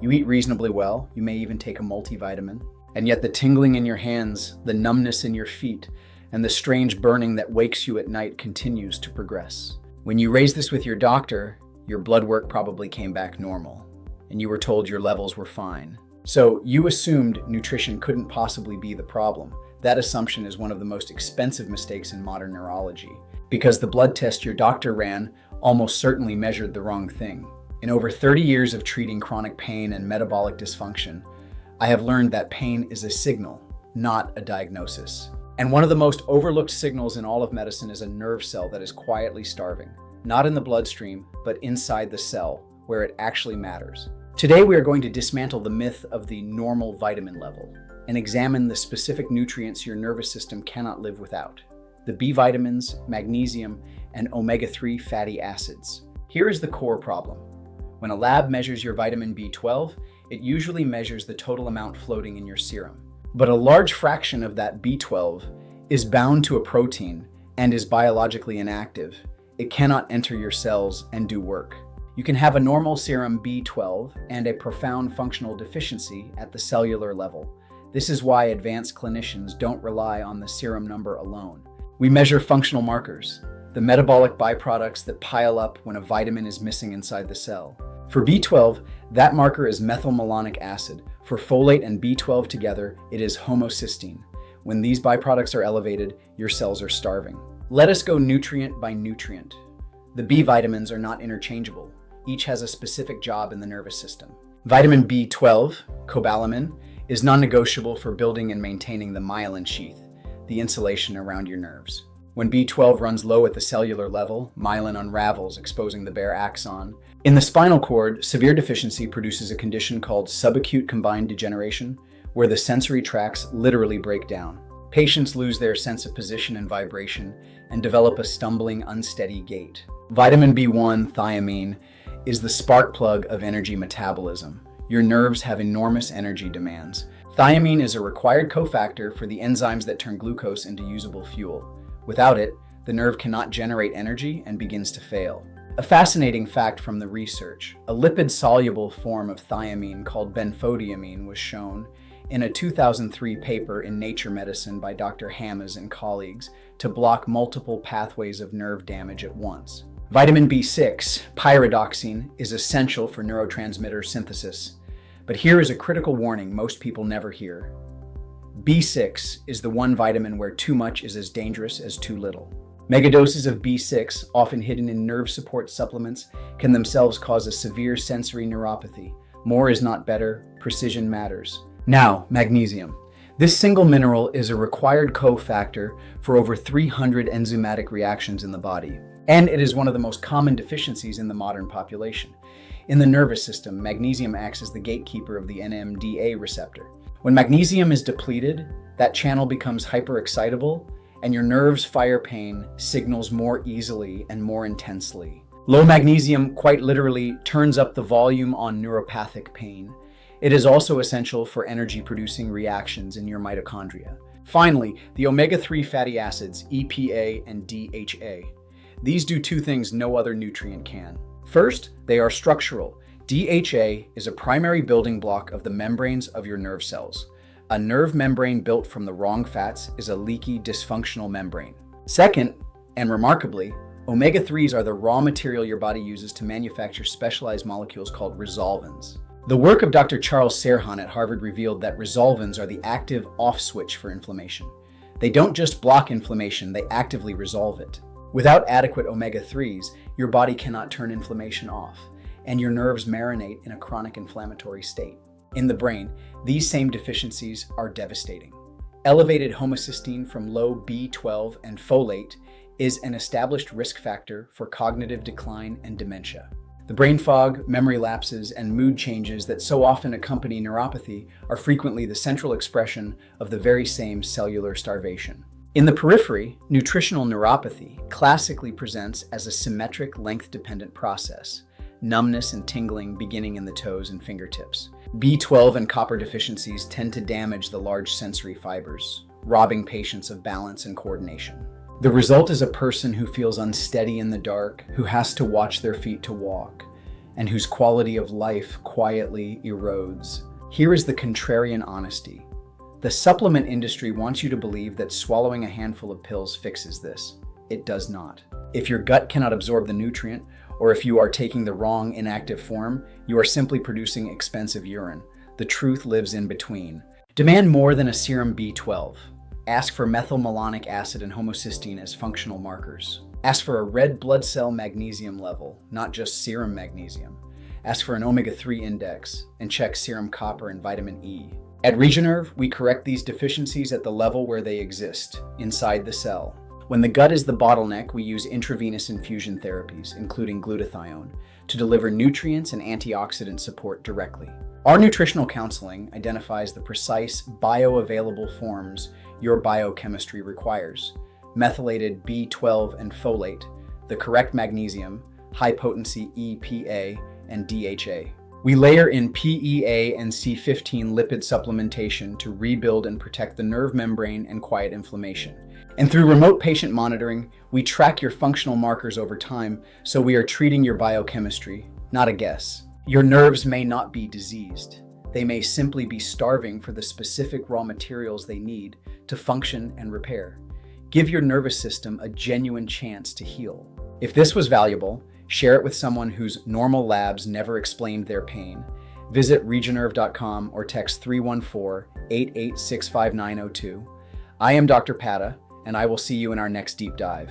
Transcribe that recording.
You eat reasonably well, you may even take a multivitamin, and yet the tingling in your hands, the numbness in your feet, and the strange burning that wakes you at night continues to progress. When you raise this with your doctor, your blood work probably came back normal, and you were told your levels were fine. So you assumed nutrition couldn't possibly be the problem. That assumption is one of the most expensive mistakes in modern neurology, because the blood test your doctor ran almost certainly measured the wrong thing. In over 30 years of treating chronic pain and metabolic dysfunction, I have learned that pain is a signal, not a diagnosis. And one of the most overlooked signals in all of medicine is a nerve cell that is quietly starving, not in the bloodstream, but inside the cell, where it actually matters. Today, we are going to dismantle the myth of the normal vitamin level and examine the specific nutrients your nervous system cannot live without: the B vitamins, magnesium, and omega-3 fatty acids. Here is the core problem. When a lab measures your vitamin B12, it usually measures the total amount floating in your serum. But a large fraction of that B12 is bound to a protein and is biologically inactive. It cannot enter your cells and do work. You can have a normal serum B12 and a profound functional deficiency at the cellular level. This is why advanced clinicians don't rely on the serum number alone. We measure functional markers, the metabolic byproducts that pile up when a vitamin is missing inside the cell. For B12, that marker is methylmalonic acid. For folate and B12 together, it is homocysteine. When these byproducts are elevated, your cells are starving. Let us go nutrient by nutrient. The B vitamins are not interchangeable. Each has a specific job in the nervous system. Vitamin B12, cobalamin, is non-negotiable for building and maintaining the myelin sheath, the insulation around your nerves. When B12 runs low at the cellular level, myelin unravels, exposing the bare axon. In the spinal cord, severe deficiency produces a condition called subacute combined degeneration, where the sensory tracts literally break down. Patients lose their sense of position and vibration and develop a stumbling, unsteady gait. Vitamin B1, thiamine, is the spark plug of energy metabolism. Your nerves have enormous energy demands. Thiamine is a required cofactor for the enzymes that turn glucose into usable fuel. Without it, the nerve cannot generate energy and begins to fail. A fascinating fact from the research: a lipid-soluble form of thiamine called benfotiamine was shown in a 2003 paper in Nature Medicine by Dr. Hammes and colleagues to block multiple pathways of nerve damage at once. Vitamin B6, pyridoxine, is essential for neurotransmitter synthesis. But here is a critical warning most people never hear. B6 is the one vitamin where too much is as dangerous as too little. Megadoses of B6, often hidden in nerve support supplements, can themselves cause a severe sensory neuropathy. More is not better, precision matters. Now, magnesium. This single mineral is a required cofactor for over 300 enzymatic reactions in the body, and it is one of the most common deficiencies in the modern population. In the nervous system, magnesium acts as the gatekeeper of the NMDA receptor. When magnesium is depleted, that channel becomes hyperexcitable, and your nerves fire pain signals more easily and more intensely. Low magnesium quite literally turns up the volume on neuropathic pain. It is also essential for energy-producing reactions in your mitochondria. Finally, the omega-3 fatty acids, EPA and DHA. These do two things no other nutrient can. First, they are structural. DHA is a primary building block of the membranes of your nerve cells. A nerve membrane built from the wrong fats is a leaky, dysfunctional membrane. Second, and remarkably, omega-3s are the raw material your body uses to manufacture specialized molecules called resolvins. The work of Dr. Charles Serhan at Harvard revealed that resolvins are the active off switch for inflammation. They don't just block inflammation, they actively resolve it. Without adequate omega-3s, your body cannot turn inflammation off, and your nerves marinate in a chronic inflammatory state. In the brain, these same deficiencies are devastating. Elevated homocysteine from low B12 and folate is an established risk factor for cognitive decline and dementia. The brain fog, memory lapses, and mood changes that so often accompany neuropathy are frequently the central expression of the very same cellular starvation. In the periphery, nutritional neuropathy classically presents as a symmetric, length-dependent process, numbness and tingling beginning in the toes and fingertips. B12 and copper deficiencies tend to damage the large sensory fibers, robbing patients of balance and coordination. The result is a person who feels unsteady in the dark, who has to watch their feet to walk, and whose quality of life quietly erodes. Here is the contrarian honesty. The supplement industry wants you to believe that swallowing a handful of pills fixes this. It does not. If your gut cannot absorb the nutrient, or if you are taking the wrong inactive form, you are simply producing expensive urine. The truth lives in between. Demand more than a serum B12. Ask for methylmalonic acid and homocysteine as functional markers. Ask for a red blood cell magnesium level, not just serum magnesium. Ask for an omega-3 index, and check serum copper and vitamin E. At Regenerve, we correct these deficiencies at the level where they exist, inside the cell. When the gut is the bottleneck, we use intravenous infusion therapies, including glutathione, to deliver nutrients and antioxidant support directly. Our nutritional counseling identifies the precise bioavailable forms your biochemistry requires: methylated B12 and folate, the correct magnesium, high-potency EPA, and DHA. We layer in PEA and C15 lipid supplementation to rebuild and protect the nerve membrane and quiet inflammation. And through remote patient monitoring, we track your functional markers over time, so we are treating your biochemistry, not a guess. Your nerves may not be diseased. They may simply be starving for the specific raw materials they need to function and repair. Give your nervous system a genuine chance to heal. If this was valuable, share it with someone whose normal labs never explained their pain. Visit regenerve.com or text 314-886-5902. I am Dr. Padda, and I will see you in our next deep dive.